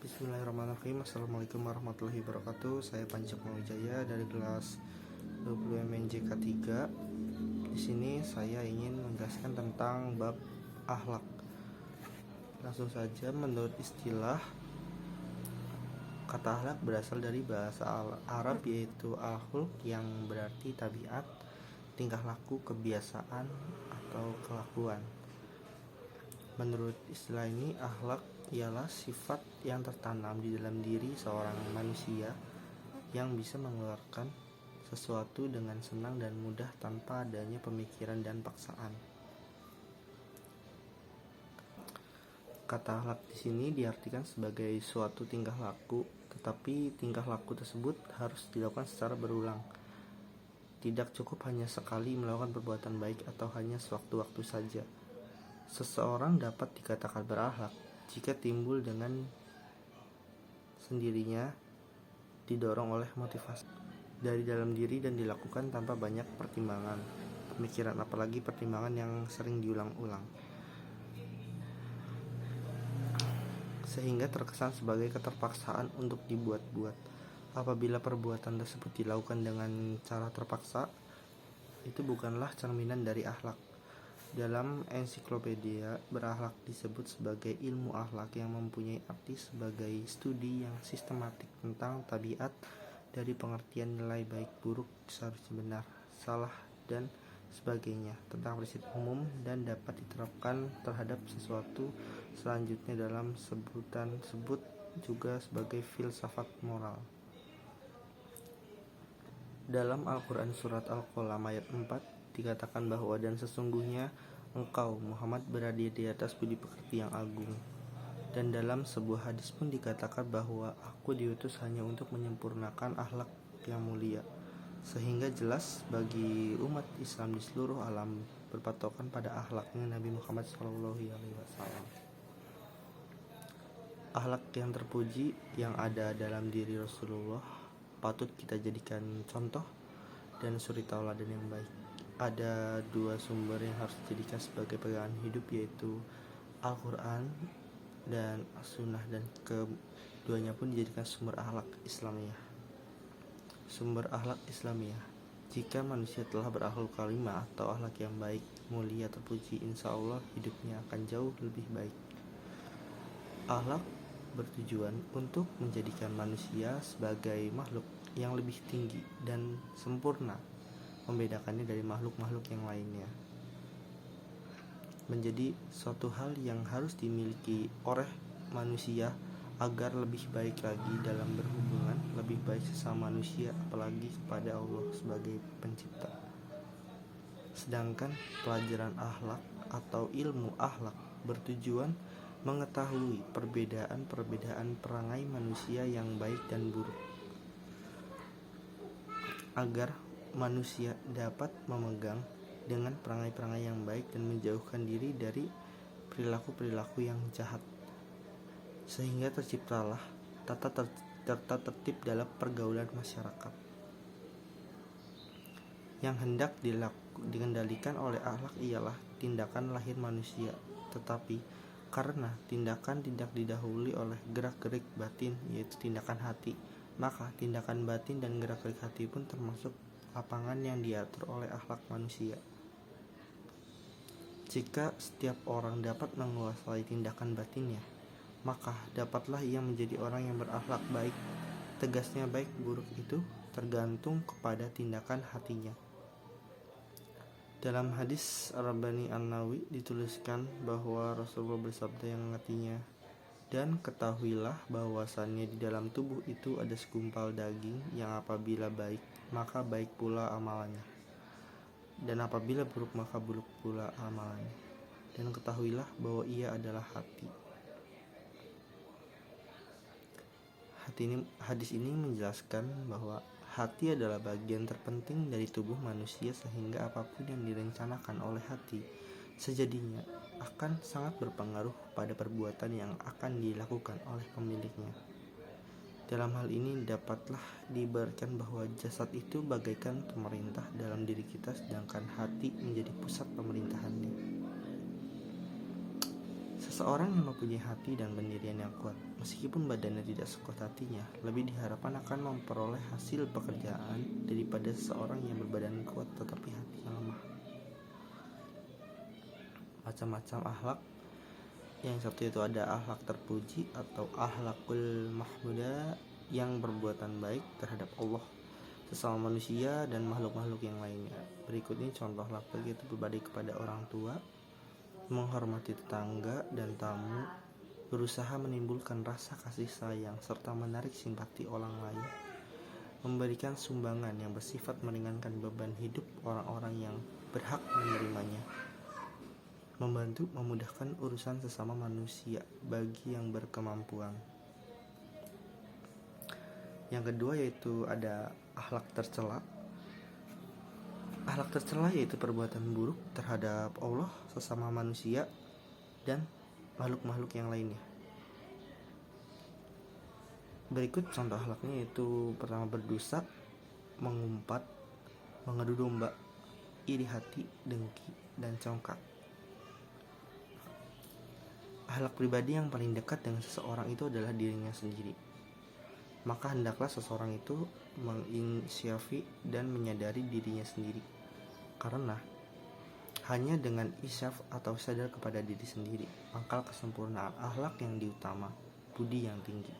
Bismillahirrahmanirrahim. Assalamualaikum warahmatullahi wabarakatuh. Saya Panji Wijaya dari kelas 20 MNJ K3. Di sini saya ingin menjelaskan tentang bab akhlak. Langsung saja, menurut istilah, kata akhlak berasal dari bahasa Arab yaitu al-khulq yang berarti tabiat, tingkah laku, kebiasaan atau kelakuan. Menurut istilah ini, akhlak ialah sifat yang tertanam di dalam diri seorang manusia yang bisa mengeluarkan sesuatu dengan senang dan mudah tanpa adanya pemikiran dan paksaan. Kata akhlak di sini diartikan sebagai suatu tingkah laku, tetapi tingkah laku tersebut harus dilakukan secara berulang. Tidak cukup hanya sekali melakukan perbuatan baik atau hanya sewaktu-waktu saja. Seseorang dapat dikatakan berakhlak jika timbul dengan sendirinya, didorong oleh motivasi dari dalam diri dan dilakukan tanpa banyak pertimbangan, pemikiran, apalagi pertimbangan yang sering diulang-ulang, sehingga terkesan sebagai keterpaksaan untuk dibuat-buat. Apabila perbuatan tersebut dilakukan dengan cara terpaksa, itu bukanlah cerminan dari akhlak. Dalam ensiklopedia, berakhlak disebut sebagai ilmu akhlak yang mempunyai arti sebagai studi yang sistematik tentang tabiat dari pengertian nilai baik buruk, seharusnya benar, salah, dan sebagainya, tentang prinsip umum dan dapat diterapkan terhadap sesuatu selanjutnya. Dalam sebutan sebut juga sebagai filsafat moral. Dalam Al-Quran surat Al-Qalam ayat 4 dikatakan bahwa dan sesungguhnya engkau Muhammad berada di atas budi pekerti yang agung. Dan dalam sebuah hadis pun dikatakan bahwa aku diutus hanya untuk menyempurnakan akhlak yang mulia. Sehingga jelas bagi umat Islam di seluruh alam berpatokan pada akhlaknya Nabi Muhammad SAW. Akhlak yang terpuji yang ada dalam diri Rasulullah patut kita jadikan contoh dan suri tauladan yang baik. Ada dua sumber yang harus dijadikan sebagai pegangan hidup, yaitu Al-Quran dan As-Sunnah, dan keduanya pun dijadikan sumber akhlak Islamiyah. Sumber akhlak Islamiyah: jika manusia telah berakhlak karimah atau akhlak yang baik, mulia, terpuji, insya Allah hidupnya akan jauh lebih baik. Akhlak bertujuan untuk menjadikan manusia sebagai makhluk yang lebih tinggi dan sempurna, membedakannya dari makhluk-makhluk yang lainnya. Menjadi suatu hal yang harus dimiliki oleh manusia agar lebih baik lagi dalam berhubungan, lebih baik sesama manusia, apalagi kepada Allah sebagai pencipta. Sedangkan pelajaran akhlak atau ilmu akhlak bertujuan mengetahui perbedaan-perbedaan perangai manusia yang baik dan buruk, agar manusia dapat memegang dengan perangai-perangai yang baik dan menjauhkan diri dari perilaku-perilaku yang jahat, sehingga terciptalah tata tertib dalam pergaulan masyarakat. Yang hendak dikendalikan oleh akhlak ialah tindakan lahir manusia, tetapi karena tindakan tidak didahului oleh gerak-gerik batin, yaitu tindakan hati, maka tindakan batin dan gerak-gerik hati pun termasuk lapangan yang diatur oleh akhlak manusia. Jika setiap orang dapat menguasai tindakan batinnya, maka dapatlah ia menjadi orang yang berakhlak baik. Tegasnya baik buruk itu tergantung kepada tindakan hatinya. Dalam hadis Ar-Rabbani An-Nawawi dituliskan bahwa Rasulullah bersabda yang artinya, dan ketahuilah bahwasannya di dalam tubuh itu ada segumpal daging yang apabila baik, maka baik pula amalannya, dan apabila buruk, maka buruk pula amalannya. Dan ketahuilah bahwa ia adalah hati. Hadis ini menjelaskan bahwa hati adalah bagian terpenting dari tubuh manusia, sehingga apapun yang direncanakan oleh hati sejadinya akan sangat berpengaruh pada perbuatan yang akan dilakukan oleh pemiliknya. Dalam hal ini dapatlah diibaratkan bahwa jasad itu bagaikan pemerintah dalam diri kita, sedangkan hati menjadi pusat pemerintahannya. Seseorang yang mempunyai hati dan pendirian yang kuat, Meskipun badannya tidak sekuat hatinya, lebih diharapkan akan memperoleh hasil pekerjaan daripada seseorang yang berbadan kuat tetapi hatinya lemah. Macam-macam akhlak. Yang satu itu ada akhlak terpuji atau akhlakul mahmudah, yang perbuatan baik terhadap Allah, sesama manusia, dan makhluk-makhluk yang lainnya. Berikut ini contoh akhlak baik, yaitu berbakti kepada orang tua, menghormati tetangga dan tamu, berusaha menimbulkan rasa kasih sayang serta menarik simpati orang lain, memberikan sumbangan yang bersifat meringankan beban hidup orang-orang yang berhak menerimanya, membantu memudahkan urusan sesama manusia bagi yang berkemampuan. Yang kedua yaitu ada akhlak tercela. Akhlak tercela yaitu perbuatan buruk terhadap Allah, sesama manusia, dan makhluk-makhluk yang lainnya. Berikut contoh akhlaknya yaitu pertama berdosa, mengumpat, mengadu domba, iri hati, dengki, dan congkak. Akhlak pribadi yang paling dekat dengan seseorang itu adalah dirinya sendiri. Maka hendaklah seseorang itu menginsyafi dan menyadari dirinya sendiri. Karena hanya dengan isyaf atau sadar kepada diri sendiri, maka kesempurnaan akhlak yang diutama, budi yang tinggi.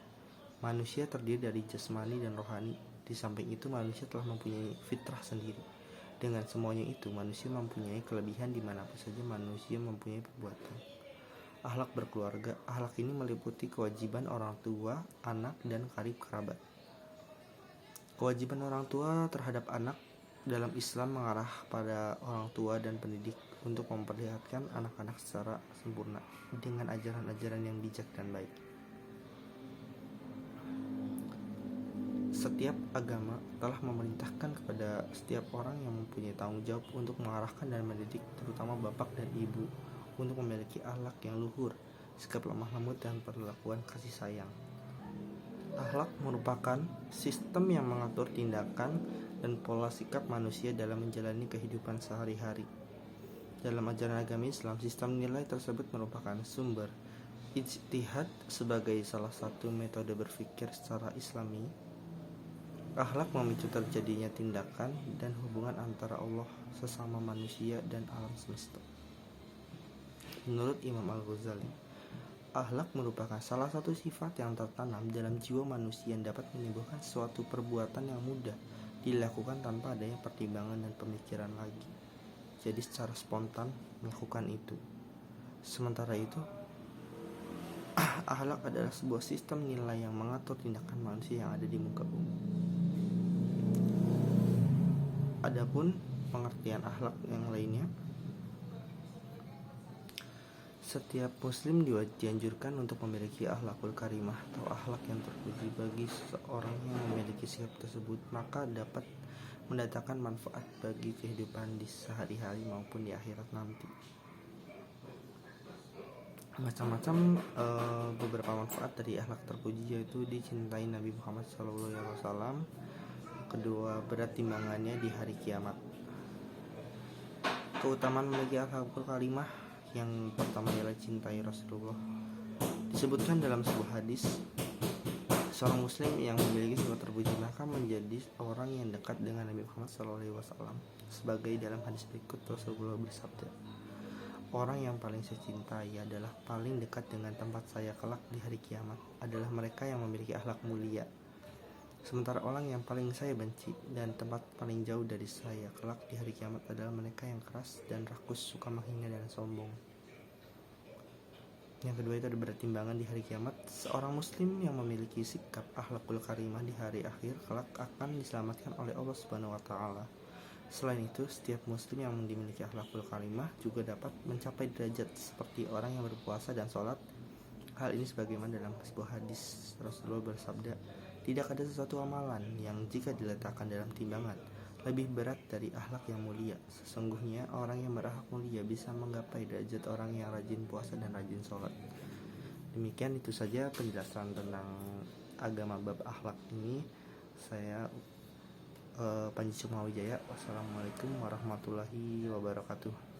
Manusia terdiri dari jasmani dan rohani. Di samping itu manusia telah mempunyai fitrah sendiri. Dengan semuanya itu manusia mempunyai kelebihan di manapun saja manusia mempunyai perbuatan. Akhlak berkeluarga. Akhlak ini meliputi kewajiban orang tua, anak, dan karib kerabat. Kewajiban orang tua terhadap anak dalam Islam mengarah pada orang tua dan pendidik untuk memperlihatkan anak-anak secara sempurna dengan ajaran-ajaran yang bijak dan baik. Setiap agama telah memerintahkan kepada setiap orang yang mempunyai tanggung jawab untuk mengarahkan dan mendidik, terutama bapak dan ibu, untuk memiliki akhlak yang luhur, sikap lemah lembut, dan perlakuan kasih sayang. Akhlak merupakan sistem yang mengatur tindakan dan pola sikap manusia dalam menjalani kehidupan sehari-hari. Dalam ajaran agama Islam, sistem nilai tersebut merupakan sumber ijtihad sebagai salah satu metode berpikir secara Islami. Akhlak memicu terjadinya tindakan dan hubungan antara Allah, sesama manusia, dan alam semesta. Menurut Imam Al-Ghazali, akhlak merupakan salah satu sifat yang tertanam dalam jiwa manusia yang dapat menimbulkan suatu perbuatan yang mudah dilakukan tanpa adanya pertimbangan dan pemikiran lagi. Jadi secara spontan melakukan itu. Sementara itu, akhlak adalah sebuah sistem nilai yang mengatur tindakan manusia yang ada di muka bumi. Adapun pengertian akhlak yang lainnya, setiap muslim dianjurkan untuk memiliki akhlakul karimah atau akhlak yang terpuji. Bagi seseorang yang memiliki sikap tersebut, maka dapat mendatangkan manfaat bagi kehidupan di sehari-hari maupun di akhirat nanti. Macam-macam beberapa manfaat dari akhlak terpuji yaitu dicintai Nabi Muhammad SAW. Kedua, berat timbangannya di hari kiamat. Keutamaan memiliki akhlakul karimah, yang pertama ialah cintai Rasulullah. Disebutkan dalam sebuah hadis, seorang muslim yang memiliki sifat terpuji maka menjadi orang yang dekat dengan Nabi Muhammad SAW. Sebagai dalam hadis berikut, Rasulullah bersabda, orang yang paling saya cintai adalah paling dekat dengan tempat saya kelak di hari kiamat adalah mereka yang memiliki akhlak mulia. Sementara orang yang paling saya benci dan tempat paling jauh dari saya kelak di hari kiamat adalah mereka yang keras dan rakus, suka menghina dan sombong. Yang kedua itu ada berat timbangan di hari kiamat. Seorang muslim yang memiliki sikap akhlakul karimah di hari akhir kelak akan diselamatkan oleh Allah Subhanahu wa taala. Selain itu, setiap muslim yang dimiliki akhlakul karimah juga dapat mencapai derajat seperti orang yang berpuasa dan sholat. Hal ini sebagaimana dalam sebuah hadis Rasulullah bersabda, tidak ada sesuatu amalan yang jika diletakkan dalam timbangan lebih berat dari akhlak yang mulia. Sesungguhnya orang yang berakhlak mulia bisa menggapai derajat orang yang rajin puasa dan rajin sholat. Demikian itu saja penjelasan tentang agama bab akhlak ini. Saya Panji Sukmawijaya. Wassalamualaikum warahmatullahi wabarakatuh.